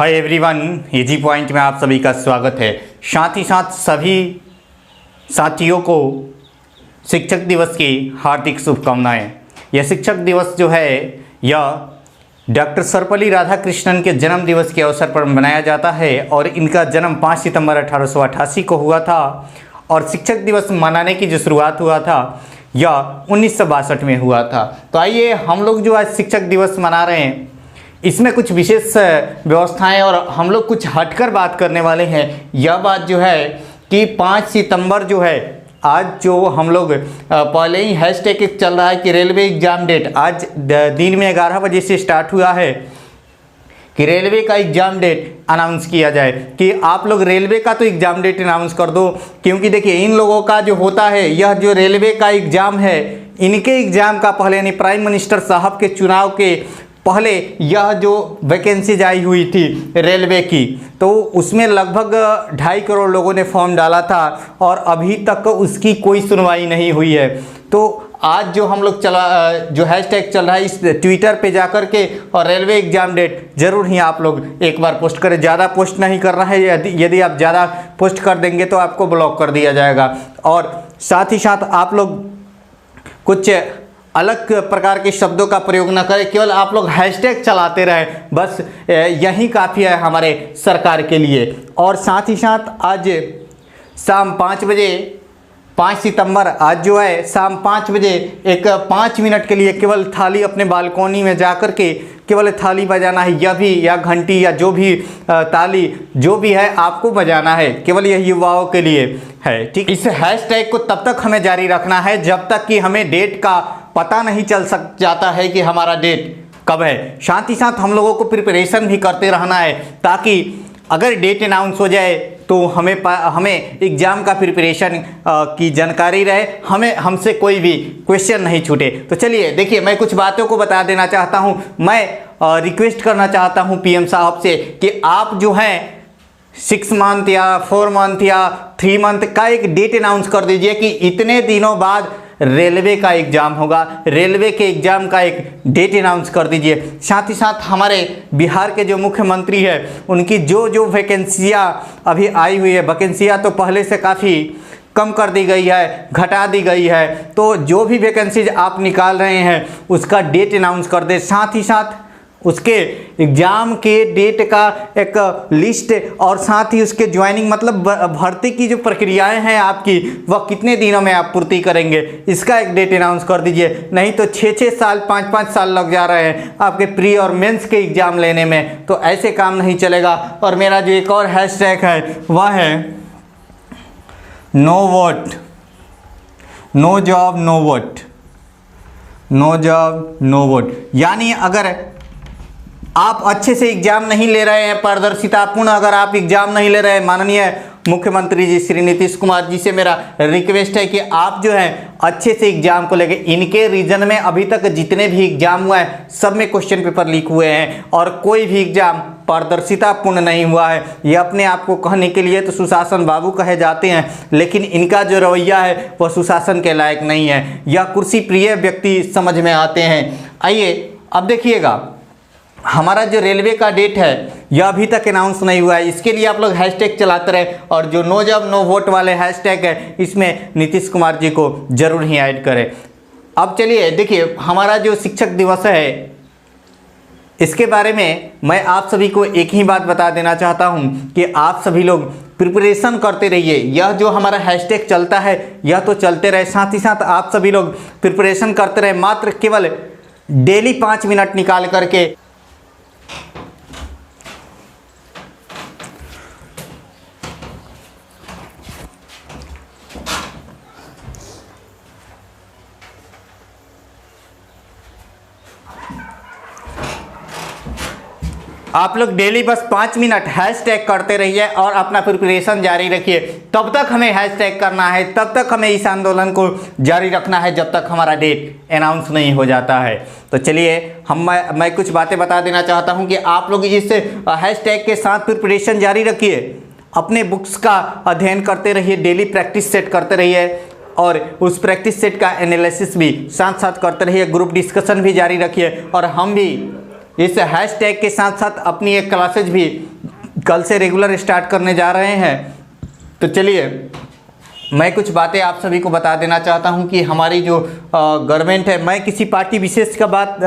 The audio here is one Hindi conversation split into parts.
हाय एवरीवन, इजी पॉइंट में आप सभी का स्वागत है। साथ ही साथ सभी साथियों को शिक्षक दिवस की हार्दिक शुभकामनाएं। यह शिक्षक दिवस जो है यह डॉक्टर सर्वपल्ली राधाकृष्णन के जन्म दिवस के अवसर पर मनाया जाता है और इनका जन्म 5 सितंबर 1888 को हुआ था और शिक्षक दिवस मनाने की जो शुरुआत हुआ था यह 1962 में हुआ था। तो आइए हम लोग जो आज शिक्षक दिवस मना रहे हैं इसमें कुछ विशेष व्यवस्थाएं और हम लोग कुछ हटकर बात करने वाले हैं। यह बात जो है कि 5 सितंबर जो है आज जो हम लोग पहले ही हैशटैग चल रहा है कि रेलवे एग्ज़ाम डेट आज दिन में 11 बजे से स्टार्ट हुआ है कि रेलवे का एग्ज़ाम डेट अनाउंस किया जाए कि आप लोग रेलवे का तो एग्ज़ाम डेट अनाउंस कर दो, क्योंकि देखिए इन लोगों का जो होता है यह जो रेलवे का एग्ज़ाम है इनके एग्ज़ाम का पहले यानी प्राइम मिनिस्टर साहब के चुनाव के पहले यह जो वैकेंसीज आई हुई थी रेलवे की तो उसमें लगभग 2.5 करोड़ लोगों ने फॉर्म डाला था और अभी तक उसकी कोई सुनवाई नहीं हुई है। तो आज जो हम लोग जो हैशटैग चल रहा है इस ट्विटर पे जाकर के और रेलवे एग्ज़ाम डेट ज़रूर ही आप लोग एक बार पोस्ट करें। ज़्यादा पोस्ट नहीं करना है, यदि आप ज़्यादा पोस्ट कर देंगे तो आपको ब्लॉक कर दिया जाएगा। और साथ ही साथ आप लोग कुछ अलग प्रकार के शब्दों का प्रयोग न करें, केवल आप लोग हैशटैग चलाते रहें, बस यही काफ़ी है हमारे सरकार के लिए। और साथ ही साथ आज शाम 5 बजे 5 सितंबर आज जो है शाम 5 बजे एक 5 मिनट के लिए केवल थाली अपने बालकोनी में जाकर के केवल थाली बजाना है, यह भी या घंटी या जो भी ताली जो भी है आपको बजाना है, केवल यह युवाओं के लिए है। ठीक, इस हैशटैग को तब तक हमें जारी रखना है जब तक कि हमें डेट का पता नहीं चल जाता है कि हमारा डेट कब है। साथ ही साथ हम लोगों को प्रिपरेशन भी करते रहना है ताकि अगर डेट अनाउंस हो जाए तो हमें एग्ज़ाम का प्रिपरेशन की जानकारी रहे, हमसे कोई भी क्वेश्चन नहीं छूटे। तो चलिए देखिए, मैं कुछ बातों को बता देना चाहता हूँ। मैं रिक्वेस्ट करना चाहता हूँ पीएम साहब से कि आप जो हैं 6 मंथ या 4 मंथ या 3 मंथ का एक डेट अनाउंस कर दीजिए कि इतने दिनों बाद रेलवे का एग्ज़ाम होगा, रेलवे के एग्ज़ाम का एक डेट अनाउंस कर दीजिए। साथ ही साथ हमारे बिहार के जो मुख्यमंत्री है उनकी जो वैकेंसियाँ अभी आई हुई है, वैकेंसियाँ तो पहले से काफ़ी कम कर दी गई है, घटा दी गई है, तो जो भी वैकेंसीज आप निकाल रहे हैं उसका डेट अनाउंस कर दे। साथ ही साथ उसके एग्ज़ाम के डेट का एक लिस्ट और साथ ही उसके ज्वाइनिंग मतलब भर्ती की जो प्रक्रियाएं हैं आपकी वह कितने दिनों में आप पूर्ति करेंगे इसका एक डेट अनाउंस कर दीजिए। नहीं तो 6-6 साल 5-5 साल लग जा रहे हैं आपके प्री और मेंस के एग्ज़ाम लेने में, तो ऐसे काम नहीं चलेगा। और मेरा जो एक और हैशटैग है वह है no vote, no job no vote, no job no vote. यानी अगर आप अच्छे से एग्ज़ाम नहीं ले रहे हैं, पारदर्शितापूर्ण अगर आप एग्ज़ाम नहीं ले रहे हैं, माननीय मुख्यमंत्री जी श्री नीतीश कुमार जी से मेरा रिक्वेस्ट है कि आप जो है अच्छे से एग्ज़ाम को लेके, इनके रीजन में अभी तक जितने भी एग्ज़ाम हुआ है सब में क्वेश्चन पेपर लीक हुए हैं और कोई भी एग्ज़ाम पारदर्शितापूर्ण नहीं हुआ है। ये अपने आप को कहने के लिए तो सुशासन बाबू कहे जाते हैं, लेकिन इनका जो रवैया है वह सुशासन के लायक नहीं है। यह कुर्सी प्रिय व्यक्ति समझ में आते हैं। आइए अब देखिएगा, हमारा जो रेलवे का डेट है यह अभी तक अनाउंस नहीं हुआ है। इसके लिए आप लोग हैशटैग चलाते रहे और जो नो जॉब नो वोट वाले हैशटैग है इसमें नीतीश कुमार जी को जरूर ही ऐड करें। अब चलिए देखिए, हमारा जो शिक्षक दिवस है इसके बारे में मैं आप सभी को एक ही बात बता देना चाहता हूं कि आप सभी लोग प्रिपरेशन करते रहिए। यह जो हमारा हैशटैग चलता है यह तो चलते रहे, साथ ही साथ आप सभी लोग प्रिपरेशन करते रहे। मात्र केवल डेली 5 मिनट निकाल करके आप लोग डेली बस 5 मिनट हैशटैग करते रहिए और अपना प्रिपरेशन जारी रखिए। तब तक हमें हैशटैग करना है, तब तक हमें इस आंदोलन को जारी रखना है जब तक हमारा डेट अनाउंस नहीं हो जाता है। तो चलिए मैं कुछ बातें बता देना चाहता हूं कि आप लोग इस हैशटैग के साथ प्रिपरेशन जारी रखिए, अपने बुक्स का अध्ययन करते रहिए, डेली प्रैक्टिस सेट करते रहिए और उस प्रैक्टिस सेट का एनालिसिस भी साथ साथ करते रहिए, ग्रुप डिस्कशन भी जारी रखिए और हम भी इस हैशटैग के साथ साथ अपनी एक क्लासेज भी कल से रेगुलर स्टार्ट करने जा रहे हैं। तो चलिए मैं कुछ बातें आप सभी को बता देना चाहता हूं कि हमारी जो गवर्नमेंट है, मैं किसी पार्टी विशेष का बात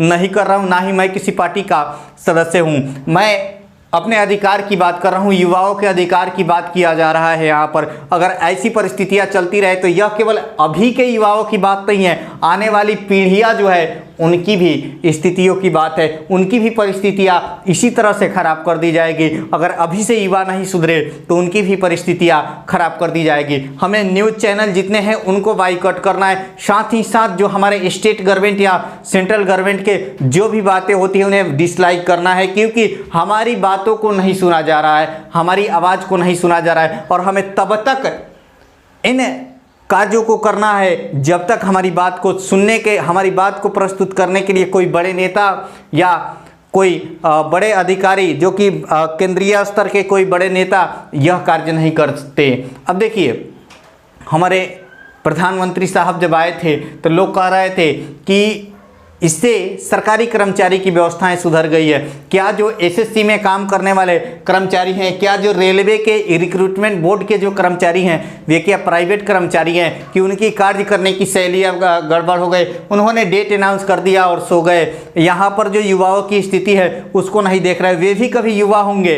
नहीं कर रहा हूं, ना ही मैं किसी पार्टी का सदस्य हूं। मैं अपने अधिकार की बात कर रहा हूं, युवाओं के अधिकार की बात किया जा रहा है यहाँ पर। अगर ऐसी परिस्थितियाँ चलती रहे तो यह केवल अभी के युवाओं की बात नहीं है, आने वाली पीढ़ियाँ जो है उनकी भी स्थितियों की बात है, उनकी भी परिस्थितियाँ इसी तरह से खराब कर दी जाएगी। अगर अभी से युवा नहीं सुधरे तो उनकी भी परिस्थितियाँ खराब कर दी जाएगी। हमें न्यूज़ चैनल जितने हैं उनको बाइकआउट करना है, साथ ही साथ जो हमारे स्टेट गवर्नमेंट या सेंट्रल गवर्नमेंट के जो भी बातें होती हैं उन्हें डिसलाइक करना है, क्योंकि हमारी बातों को नहीं सुना जा रहा है, हमारी आवाज़ को नहीं सुना जा रहा है। और हमें तब तक इन कार्यों को करना है जब तक हमारी बात को सुनने के, हमारी बात को प्रस्तुत करने के लिए कोई बड़े नेता या कोई बड़े अधिकारी जो कि केंद्रीय स्तर के कोई बड़े नेता यह कार्य नहीं करते। अब देखिए, हमारे प्रधानमंत्री साहब जब आए थे तो लोग कह रहे थे कि इससे सरकारी कर्मचारी की व्यवस्थाएं सुधर गई है। क्या जो एसएससी में काम करने वाले कर्मचारी हैं, क्या जो रेलवे के रिक्रूटमेंट बोर्ड के जो कर्मचारी हैं, वे क्या प्राइवेट कर्मचारी हैं कि उनकी कार्य करने की शैली अब गड़बड़ हो गई, उन्होंने डेट अनाउंस कर दिया और सो गए। यहाँ पर जो युवाओं की स्थिति है उसको नहीं देख रहे। वे भी कभी युवा होंगे,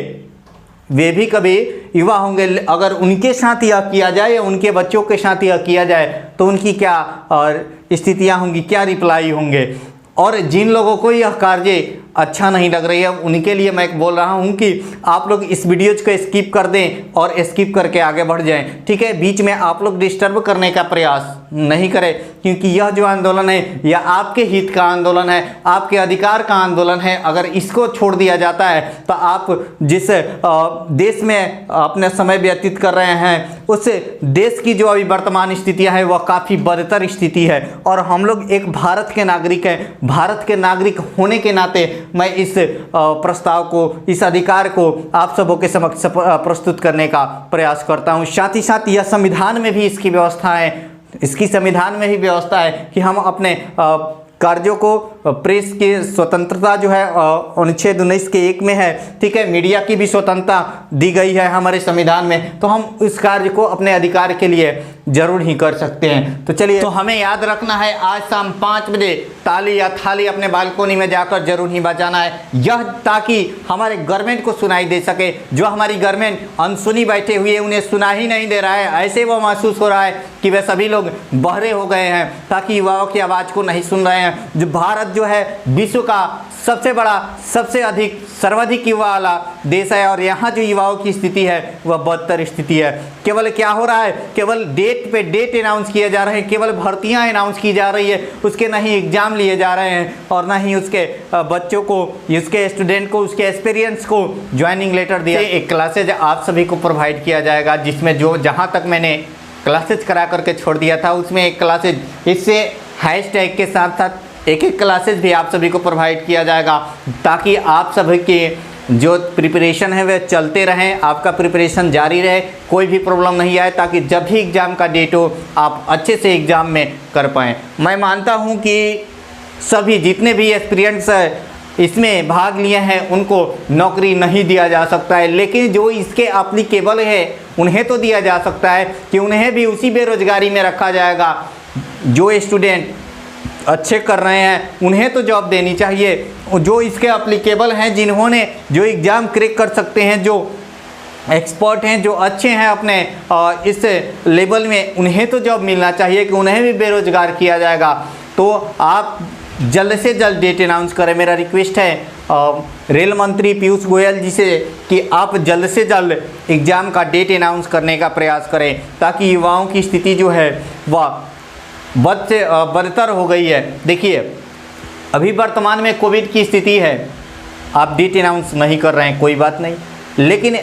वे भी कभी युवा होंगे। अगर उनके साथ यह किया जाए या उनके बच्चों के साथ यह किया जाए तो उनकी क्या स्थितियाँ होंगी, क्या रिप्लाई होंगे। और जिन लोगों को यह कार्य अच्छा नहीं लग रही है उनके लिए मैं बोल रहा हूं कि आप लोग इस वीडियोज को स्किप कर दें और स्किप करके आगे बढ़ जाएं, ठीक है। बीच में आप लोग डिस्टर्ब करने का प्रयास नहीं करें, क्योंकि यह जो आंदोलन है यह आपके हित का आंदोलन है, आपके अधिकार का आंदोलन है। अगर इसको छोड़ दिया जाता है तो आप जिस देश में अपने समय व्यतीत कर रहे हैं उस देश की जो अभी वर्तमान स्थितियाँ हैं वह काफ़ी बदतर स्थिति है। और हम लोग एक भारत के नागरिक हैं, भारत के नागरिक होने के नाते मैं इस प्रस्ताव को, इस अधिकार को आप सबों के समक्ष प्रस्तुत करने का प्रयास करता हूं। साथ ही साथ यह संविधान में भी इसकी व्यवस्था है, इसकी संविधान में ही व्यवस्था है कि हम अपने कार्यों को, प्रेस की स्वतंत्रता जो है अनुच्छेद 19 के 1 में है, ठीक है। मीडिया की भी स्वतंत्रता दी गई है हमारे संविधान में, तो हम इस कार्य को अपने अधिकार के लिए जरूर ही कर सकते हैं। तो चलिए, तो हमें याद रखना है आज शाम 5 बजे ताली या थाली अपने बालकोनी में जाकर जरूर ही बजाना है, यह ताकि हमारे गवर्नमेंट को सुनाई दे सके। जो हमारी गवर्नमेंट अनसुनी बैठे हुए उन्हें सुना ही नहीं दे रहा है, ऐसे वो महसूस हो रहा है कि वे सभी लोग बहरे हो गए हैं, ताकि युवाओं की आवाज़ को नहीं सुन रहे हैं। जो भारत जो है विश्व का सबसे बड़ा, सबसे अधिक, सर्वाधिक युवा वाला देश है और यहाँ जो युवाओं की स्थिति है वह बदतर स्थिति है। केवल क्या हो रहा है, केवल डेट पे डेट अनाउंस किए जा रहे हैं, केवल भर्तियाँ अनाउंस की जा रही है, उसके ना ही एग्जाम लिए जा रहे हैं और ना ही उसके बच्चों को, उसके स्टूडेंट को, उसके एक्सपीरियंस को ज्वाइनिंग लेटर दिया। एक क्लासेज आप सभी को प्रोवाइड किया जाएगा, जिसमें जो जहाँ तक मैंने क्लासेज करा करके छोड़ दिया था उसमें एक क्लासेज, इससे हैशटैग के साथ साथ एक क्लासेज भी आप सभी को प्रोवाइड किया जाएगा, ताकि आप सभी के जो प्रिपरेशन है वह चलते रहें, आपका प्रिपरेशन जारी रहे, कोई भी प्रॉब्लम नहीं आए, ताकि जब भी एग्ज़ाम का डेट हो आप अच्छे से एग्ज़ाम में कर पाएँ। मैं मानता हूँ कि सभी जितने भी एक्सपीरियंस इसमें भाग लिए हैं उनको नौकरी नहीं दिया जा सकता है, लेकिन जो इसके एप्लीकेबल है उन्हें तो दिया जा सकता है कि उन्हें भी उसी बेरोजगारी में रखा जाएगा। जो स्टूडेंट अच्छे कर रहे हैं उन्हें तो जॉब देनी चाहिए, जो इसके एप्लीकेबल हैं, जिन्होंने जो एग्ज़ाम क्रैक कर सकते हैं, जो एक्सपर्ट हैं, जो अच्छे हैं अपने इस लेवल में, उन्हें तो जॉब मिलना चाहिए कि उन्हें भी बेरोजगार किया जाएगा। तो आप जल्द से जल्द डेट अनाउंस करें, मेरा रिक्वेस्ट है रेल मंत्री पीयूष गोयल जी से कि आप जल्द से जल्द एग्ज़ाम का डेट अनाउंस करने का प्रयास करें, ताकि युवाओं की स्थिति जो है वह बद से बदतर हो गई है। देखिए, अभी वर्तमान में कोविड की स्थिति है, आप डेट अनाउंस नहीं कर रहे हैं कोई बात नहीं, लेकिन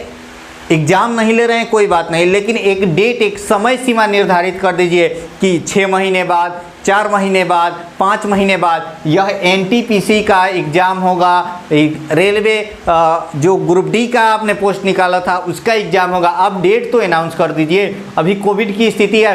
एग्ज़ाम नहीं ले रहे हैं कोई बात नहीं, लेकिन एक डेट, एक समय सीमा निर्धारित कर दीजिए कि 6 महीने बाद 4 महीने बाद, 5 महीने बाद यह एनटीपीसी का एग्ज़ाम होगा। रेलवे जो ग्रुप डी का आपने पोस्ट निकाला था उसका एग्ज़ाम होगा। आप डेट तो अनाउंस कर दीजिए। अभी कोविड की स्थिति है,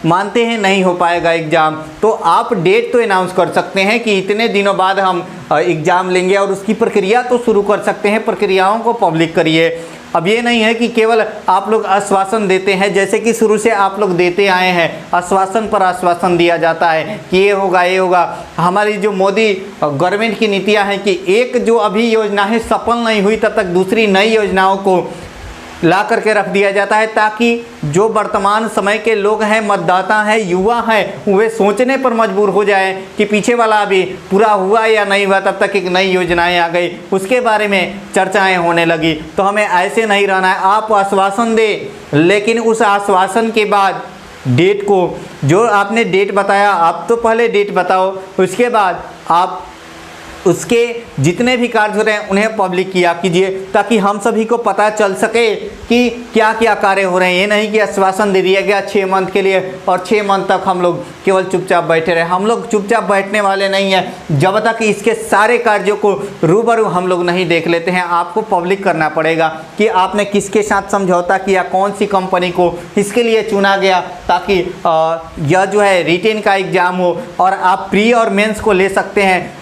मानते हैं नहीं हो पाएगा एग्ज़ाम, तो आप डेट तो अनाउंस कर सकते हैं कि इतने दिनों बाद हम एग्ज़ाम लेंगे और उसकी प्रक्रिया तो शुरू कर सकते हैं। प्रक्रियाओं को पब्लिक करिए। अब ये नहीं है कि केवल आप लोग आश्वासन देते हैं, जैसे कि शुरू से आप लोग देते आए हैं, आश्वासन पर आश्वासन दिया जाता है कि ये होगा ये होगा। हमारी जो मोदी गवर्नमेंट की नीतियां हैं कि एक जो अभी योजना है सफल नहीं हुई तब तक दूसरी नई योजनाओं को ला करके रख दिया जाता है, ताकि जो वर्तमान समय के लोग हैं, मतदाता हैं, युवा हैं, वे सोचने पर मजबूर हो जाए कि पीछे वाला अभी पूरा हुआ या नहीं हुआ, तब तक एक नई योजनाएं आ गई, उसके बारे में चर्चाएं होने लगी। तो हमें ऐसे नहीं रहना है। आप आश्वासन दें, लेकिन उस आश्वासन के बाद डेट को, जो आपने डेट बताया, आप तो पहले डेट बताओ, उसके बाद आप उसके जितने भी कार्य हो रहे हैं उन्हें पब्लिक किया कीजिए, ताकि हम सभी को पता चल सके कि क्या क्या कार्य हो रहे हैं। ये नहीं कि आश्वासन दे दिया गया 6 मंथ के लिए और 6 मंथ तक हम लोग केवल चुपचाप बैठे रहे। हम लोग चुपचाप बैठने वाले नहीं हैं जब तक इसके सारे कार्यों को रूबरू हम लोग नहीं देख लेते हैं। आपको पब्लिक करना पड़ेगा कि आपने किसके साथ समझौता किया, कौन सी कंपनी को इसके लिए चुना गया, ताकि यह जो है रिटेन का एग्ज़ाम हो और आप प्री और मेंस को ले सकते हैं।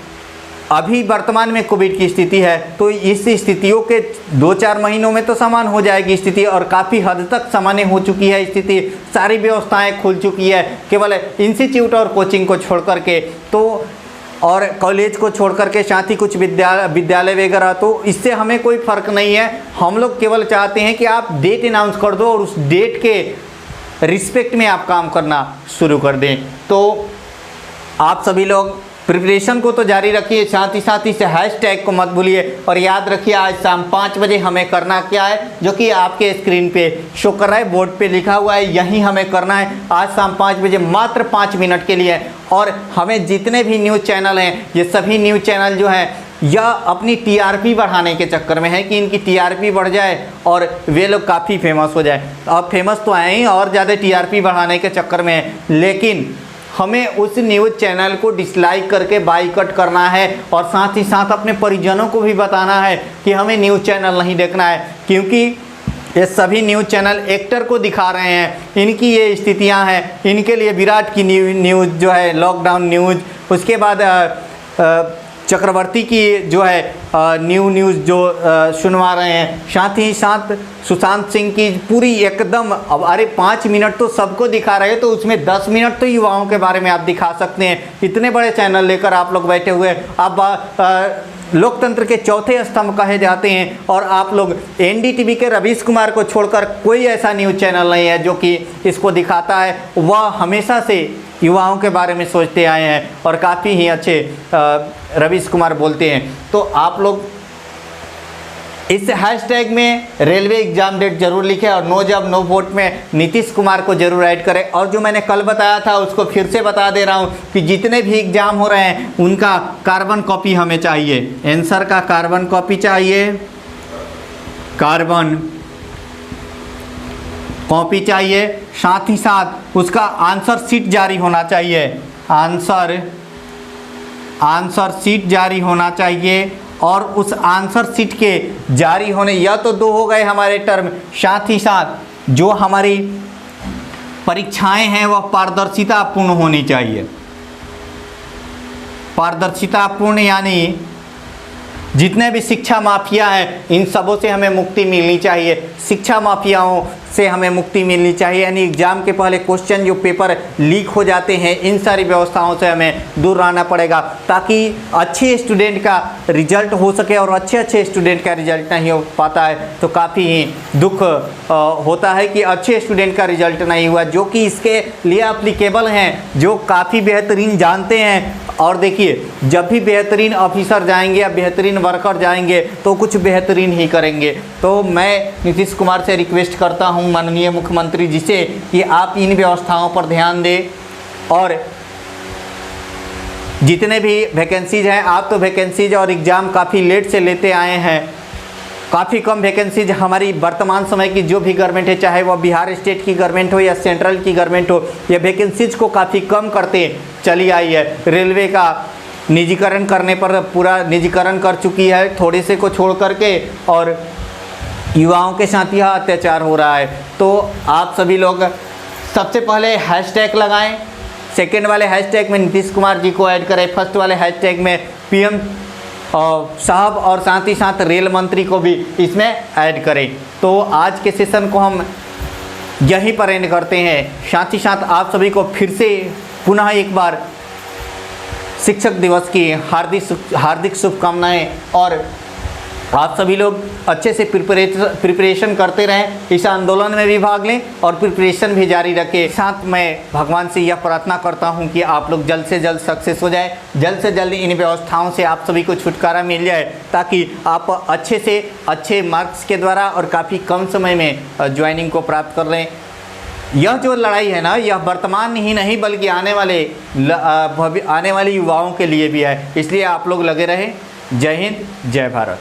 अभी वर्तमान में कोविड की स्थिति है, तो इस स्थितियों के 2-4 महीनों में तो सामान्य हो जाएगी स्थिति, और काफ़ी हद तक सामान्य हो चुकी है स्थिति। सारी व्यवस्थाएं खुल चुकी है, केवल इंस्टीट्यूट और कोचिंग को छोड़ करके, तो और कॉलेज को छोड़ करके, साथ ही कुछ विद्यालय वगैरह, तो इससे हमें कोई फ़र्क नहीं है। हम लोग केवल चाहते हैं कि आप डेट अनाउंस कर दो और उस डेट के रिस्पेक्ट में आप काम करना शुरू कर दें। तो आप सभी लोग प्रिपरेशन को तो जारी रखिए, साथ ही साथ इस हैशटैग को मत भूलिए। और याद रखिए आज शाम 5 बजे हमें करना क्या है, जो कि आपके स्क्रीन पे शो कर रहा है, बोर्ड पे लिखा हुआ है, यही हमें करना है आज शाम 5 बजे, मात्र 5 मिनट के लिए। और हमें जितने भी न्यूज़ चैनल हैं, ये सभी न्यूज़ चैनल जो हैं या अपनी टीआरपी बढ़ाने के चक्कर में है कि इनकी टीआरपी बढ़ जाए और वे लोग काफ़ी फेमस हो जाए। अब फेमस तो आए ही, और ज़्यादा टीआरपी बढ़ाने के चक्कर में है, लेकिन हमें उस न्यूज़ चैनल को डिसलाइक करके बाईकट करना है। और साथ ही साथ अपने परिजनों को भी बताना है कि हमें न्यूज़ चैनल नहीं देखना है, क्योंकि ये सभी न्यूज़ चैनल एक्टर को दिखा रहे हैं, इनकी ये स्थितियां हैं। इनके लिए विराट की न्यूज़ जो है, लॉकडाउन न्यूज़, उसके बाद चक्रवर्ती की जो है न्यूज़ जो सुनवा रहे हैं, साथ ही साथ सुशांत सिंह की पूरी एकदम, अब अरे 5 मिनट तो सबको दिखा रहे हैं, तो उसमें 10 मिनट तो युवाओं के बारे में आप दिखा सकते हैं। इतने बड़े चैनल लेकर आप लोग बैठे हुए, आप लोकतंत्र के चौथे स्तंभ कहे जाते हैं, और आप लोग एनडीटीवी के रवीश कुमार को छोड़कर कोई ऐसा न्यूज़ चैनल नहीं है जो कि इसको दिखाता है। वह हमेशा से युवाओं के बारे में सोचते आए हैं और काफ़ी ही अच्छे रवीश कुमार बोलते हैं। तो आप लोग इस हैशटैग में रेलवे एग्ज़ाम डेट जरूर लिखें और नो जॉब नो वोट में नीतीश कुमार को जरूर ऐड करें। और जो मैंने कल बताया था उसको फिर से बता दे रहा हूँ कि जितने भी एग्ज़ाम हो रहे हैं उनका कार्बन कॉपी हमें चाहिए, आंसर का कार्बन कॉपी चाहिए, कार्बन कॉपी चाहिए, साथ ही साथ उसका आंसर शीट जारी होना चाहिए, आंसर शीट जारी होना चाहिए। और उस आंसर शीट के जारी होने, या तो 2 हो गए हमारे टर्म, साथ ही साथ जो हमारी परीक्षाएं हैं वह पारदर्शितापूर्ण होनी चाहिए। पारदर्शितापूर्ण यानी जितने भी शिक्षा माफिया हैं इन सबों से हमें मुक्ति मिलनी चाहिए, शिक्षा माफियाओं से हमें मुक्ति मिलनी चाहिए। यानी एग्ज़ाम के पहले क्वेश्चन जो पेपर लीक हो जाते हैं, इन सारी व्यवस्थाओं से हमें दूर रहना पड़ेगा, ताकि अच्छे स्टूडेंट का रिजल्ट हो सके। और अच्छे स्टूडेंट का रिजल्ट नहीं हो पाता है तो काफ़ी ही दुख होता है कि अच्छे स्टूडेंट का रिजल्ट नहीं हुआ, जो कि इसके लिए अप्लीकेबल हैं, जो काफ़ी बेहतरीन जानते हैं। और देखिए, जब भी बेहतरीन ऑफिसर जाएंगे या बेहतरीन वर्कर जाएंगे तो कुछ बेहतरीन ही करेंगे। तो मैं नीतीश कुमार से रिक्वेस्ट करता हूं, माननीय मुख्यमंत्री जी से, कि आप इन व्यवस्थाओं पर ध्यान दें। और जितने भी वैकेंसीज हैं, आप तो वैकेंसीज और एग्ज़ाम काफ़ी लेट से लेते आए हैं, काफ़ी कम वैकेंसीज हमारी वर्तमान समय की जो भी गवर्नमेंट है, चाहे वह बिहार स्टेट की गवर्नमेंट हो या सेंट्रल की गवर्नमेंट हो, यह वैकेंसीज को काफ़ी कम करते चली आई है। रेलवे का निजीकरण करने पर पूरा निजीकरण कर चुकी है, थोड़े से को छोड़ करके, और युवाओं के साथ यह अत्याचार हो रहा है। तो आप सभी लोग सबसे पहले हैशटैग लगाएं, सेकेंड वाले हैशटैग में नीतीश कुमार जी को ऐड करें, फर्स्ट वाले हैशटैग में पीएम साहब और साथ ही साथ रेल मंत्री को भी इसमें ऐड करें। तो आज के सेशन को हम यहीं पर एंड करते हैं। साथ ही साथ आप सभी को फिर से पुनः एक बार शिक्षक दिवस की हार्दिक शुभकामनाएं, और आप सभी लोग अच्छे से प्रिपरेशन करते रहें, इस आंदोलन में भी भाग लें और प्रिपरेशन भी जारी रखें। साथ मैं भगवान से यह प्रार्थना करता हूं कि आप लोग जल्द से जल्द सक्सेस हो जाए, जल्द से जल्द इन व्यवस्थाओं से आप सभी को छुटकारा मिल जाए, ताकि आप अच्छे से अच्छे मार्क्स के द्वारा और काफ़ी कम समय में ज्वाइनिंग को प्राप्त कर लें। यह जो लड़ाई है ना, यह वर्तमान ही नहीं बल्कि आने वाले युवाओं के लिए भी है, इसलिए आप लोग लगे रहें। जय हिंद, जय भारत।